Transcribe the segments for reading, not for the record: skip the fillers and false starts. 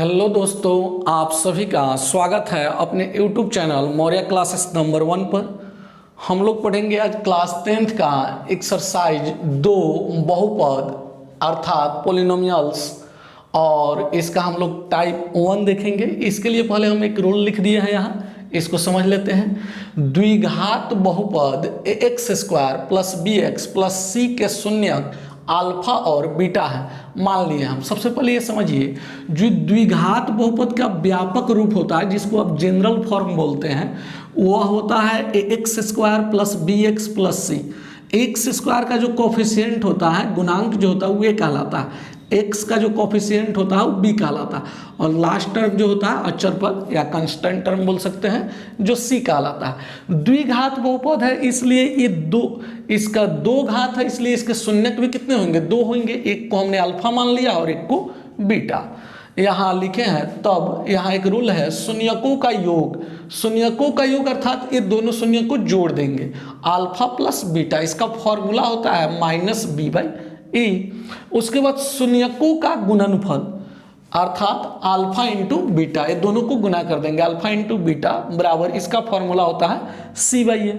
Hello दोस्तों, आप सभी का स्वागत है अपने YouTube channel Maurya classes number 1 पर। हम लोग पढ़ेंगे आज क्लास 10th का एक्सरसाइज 2 बहुपद अर्थात पोलिनोमियल्स, और इसका हम लोग टाइप 1 देखेंगे। इसके लिए पहले हम एक रूल लिख दिए हैं यहाँ, इसको समझ लेते हैं। द्विघात बहुपद ax square plus bx plus c के शून्यक अल्फा और बीटा है, मान लिए हम। सबसे पहले ये समझिए, जो द्विघात बहुपद का व्यापक रूप होता है जिसको आप जनरल फॉर्म बोलते हैं, वह होता है ax square plus bx plus c। X square का जो कोफिशिएंट होता है, गुणांक जो होता है, वो ये कहलाता है। एक्स का जो कोफिशिएंट होता है वो बी कहलाता है, और लास्ट टर्म जो होता है अचर पद या कांस्टेंट टर्म बोल सकते हैं, जो सी कहलाता है। द्विघात बहुपद है इसलिए ये इसका दो घात है, इसलिए इसके शून्यक भी कितने होंगे? दो होंगे। एक को हमने अल्फा मान लिया और एक को बीटा यहाँ लिखे हैं। तब यहाँ एक रूल है, शून्यकों का योग। शून्यकों का योग अर्थात ये दोनों शून्य को जोड़ देंगे, अल्फा प्लस बीटा। इसका फॉर्मूला होता है माइनस बी बाई ए। उसके बाद शून्यकों का गुणनफल अर्थात अल्फा इंटू बीटा, ये दोनों को गुना कर देंगे, अल्फा इंटू बीटा बराबर, इसका फॉर्मूला होता है सी बाई ए।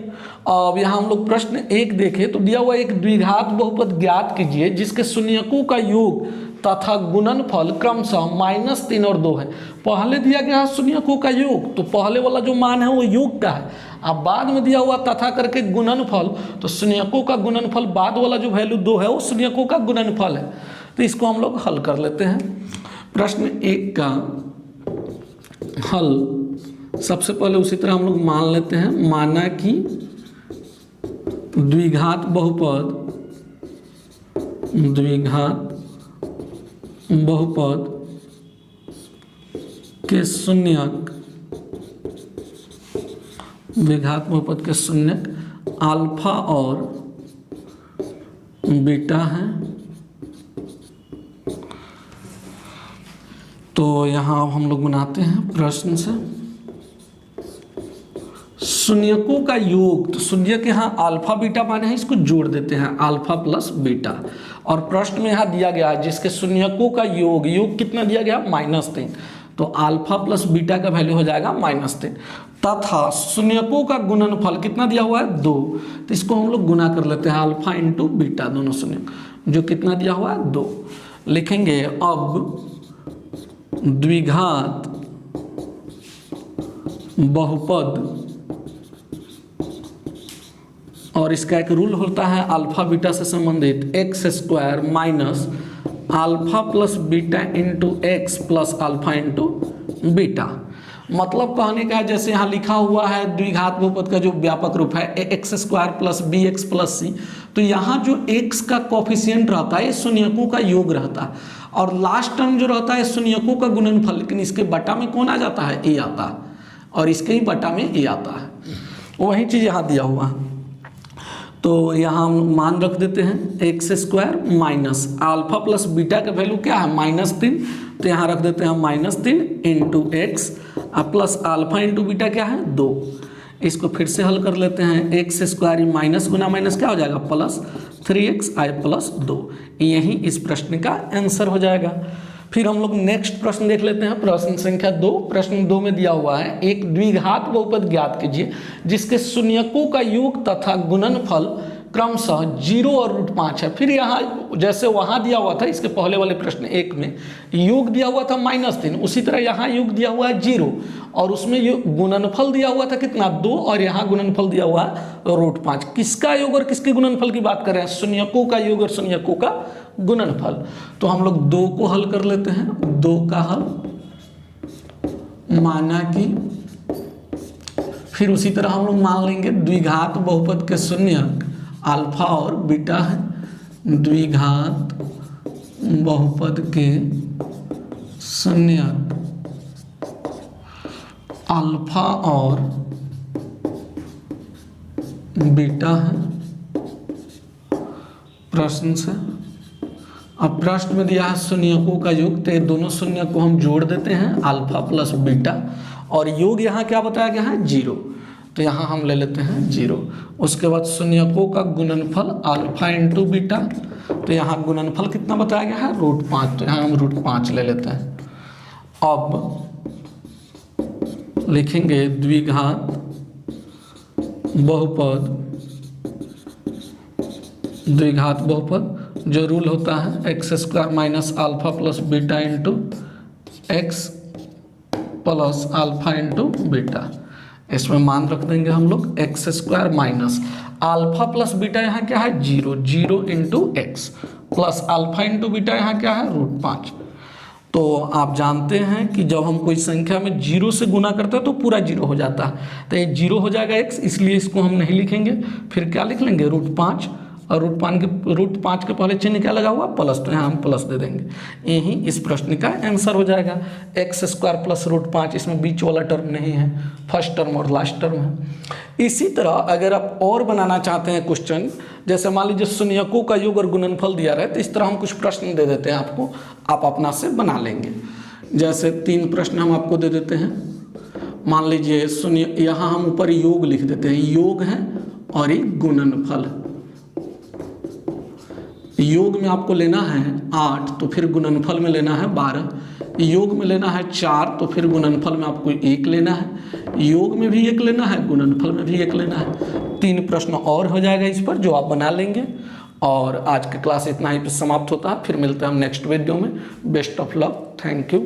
अब यहाँ हम लोग प्रश्न 1 देखें तो दिया हुआ एक द्विघात बहुपद ज्ञात कीजिए जिसके शून्यकों का योग तथा गुणनफल क्रमशः -3 और 2 है। पहले दिया गया है शून्यकों का योग, तो पहले वाला जो मान है वो योग का है। अब बाद में दिया हुआ तथा करके गुणनफल, तो शून्यकों का गुणनफल, बाद वाला जो वैल्यू 2 है वो शून्यकों का गुणनफल है। तो इसको हम लोग हल कर लेते हैं। प्रश्न 1 का हल सबसे पहले उसी तरह हम लोग मान लेते हैं। माना कि द्विघात बहुपद के शून्यक, द्विघात बहुपद के शून्यक अल्फा और बीटा है। तो यहाँ हम लोग बनाते हैं प्रश्न से शून्यकों का योग। तो शून्यक यहाँ अल्फा बीटा माने हैं, इसको जोड़ देते हैं, अल्फा प्लस बीटा। और प्रश्न में यहाँ दिया गया जिसके शून्यकों का योग कितना दिया गया? -3। तो अल्फा प्लस बीटा का वैल्यू हो जाएगा -3, तथा शून्यकों का गुणनफल कितना दिया हुआ है? 2। तो इसको हम लोग गुना कर लेते हैं, अल्फा इंटू बीटा, दोनों शून्यक, जो कितना दिया हुआ है? 2 लिखेंगे। अब द्विघात बहुपद, और इसका एक रूल होता है अल्फा बीटा से संबंधित, x square minus alpha plus beta into x plus alpha into beta. मतलब कहने का जैसे यहाँ लिखा हुआ है द्विघात बहुपद का जो व्यापक रूप है x square plus b x plus c, तो यहाँ जो एक्स का कोफिशिएंट रहता है ये शून्यकों का योग रहता है, और लास्ट टर्म जो रहता है शून्यकों का गुणनफल। लेकिन इसके बटा में कौन आ जाता है? ए आता है, और इसके ही बटा में ए आता है। वही चीज़ यहाँ दिया हुआ है। तो यहाँ हम मान रख देते हैं x square minus alpha plus beta का वैल्यू क्या है? -3। तो यहाँ रख देते हैं -3 into x plus alpha into beta क्या है? 2। इसको फिर से हल कर लेते हैं। एक्स स्क्वायर माइनस गुना माइनस क्या हो जाएगा? Plus 3xi plus 2। यही इस प्रश्न का आंसर हो जाएगा। फिर हम लोग नेक्स्ट प्रश्न देख लेते हैं, प्रश्न संख्या 2। प्रश्न 2 में दिया हुआ है एक द्विघात बहुपद ज्ञात कीजिए जिसके शून्यकों का योग तथा गुणनफल क्रमशः 0 और √5 है। फिर यहाँ जैसे वहाँ दिया हुआ था इसके पहले वाले प्रश्न 1 में योग दिया हुआ था -3, उसी तरह यहाँ योग दिया हुआ है 0, और उसमें गुणनफल दिया हुआ था कितना? 2, और यहाँ गुणनफल दिया हुआ है √5। किसका योग और किसके गुणनफल की बात कर रहे हैं? शून्यकों का योग और शून्यकों का गुणनफल। तो हम लोग 2 को हल कर लेते हैं। 2 का हल, माना कि फिर उसी तरह हम लोग मान लेंगे द्विघात बहुपद के शून्यक अल्फा और बीटा है। द्विघात बहुपद के शून्यक अल्फा और बीटा है प्रश्न से। अब प्रश्न में दिया है शून्यकों का योग, तो ये दोनों शून्य को हम जोड़ देते हैं, अल्फा प्लस बीटा, और योग यहाँ क्या बताया गया है? 0। तो यहाँ हम ले लेते हैं 0। उसके बाद शून्यकों का गुणनफल अल्फा इंटू बीटा, तो यहाँ गुणनफल कितना बताया गया है? √5। तो यहाँ हम √5 ले लेते हैं। अब लिखेंगे द्विघात बहुपद, द्विघात बहुपद जो रूल होता है x square minus alpha plus beta into x plus alpha into beta. इसमें मान रख देंगे हम लोग x square minus alpha plus beta यहाँ क्या है 0, 0 into x plus alpha into beta यहाँ क्या है √5। तो आप जानते हैं कि जब हम कोई संख्या में 0 से गुना करते हैं तो पूरा 0 हो जाता है, तो ये 0 हो जाएगा x, इसलिए इसको हम नहीं लिखेंगे। फिर क्या लिख लेंगे √5, और √5 के पहले चिन्ह क्या लगा हुआ प्लस, तो यहाँ हम प्लस दे देंगे। यही इस प्रश्न का आंसर हो जाएगा एक्स स्क्वायर प्लस √5। इसमें बीच वाला टर्म नहीं है, फर्स्ट टर्म और लास्ट टर्म है। इसी तरह अगर आप और बनाना चाहते हैं क्वेश्चन, जैसे मान लीजिए शून्यकों का योग और गुणनफल दिया रहे, तो इस तरह हम कुछ प्रश्न दे देते हैं आपको, आप अपना से बना लेंगे। जैसे 3 प्रश्न हम आपको दे देते हैं। मान लीजिए शून्य, यहाँ हम ऊपर योग लिख देते हैं, योग है और ये गुणनफल। योग में आपको लेना है 8, तो फिर गुणनफल में लेना है 12। योग में लेना है 4, तो फिर गुणनफल में आपको 1 लेना है। योग में भी 1 लेना है, गुणनफल में भी 1 लेना है। 3 प्रश्न और हो जाएगा इस पर, जो आप बना लेंगे। और आज की क्लास इतना ही पे समाप्त होता है। फिर मिलते हैं हम नेक्स्ट वीडियो में। Best of luck, thank you.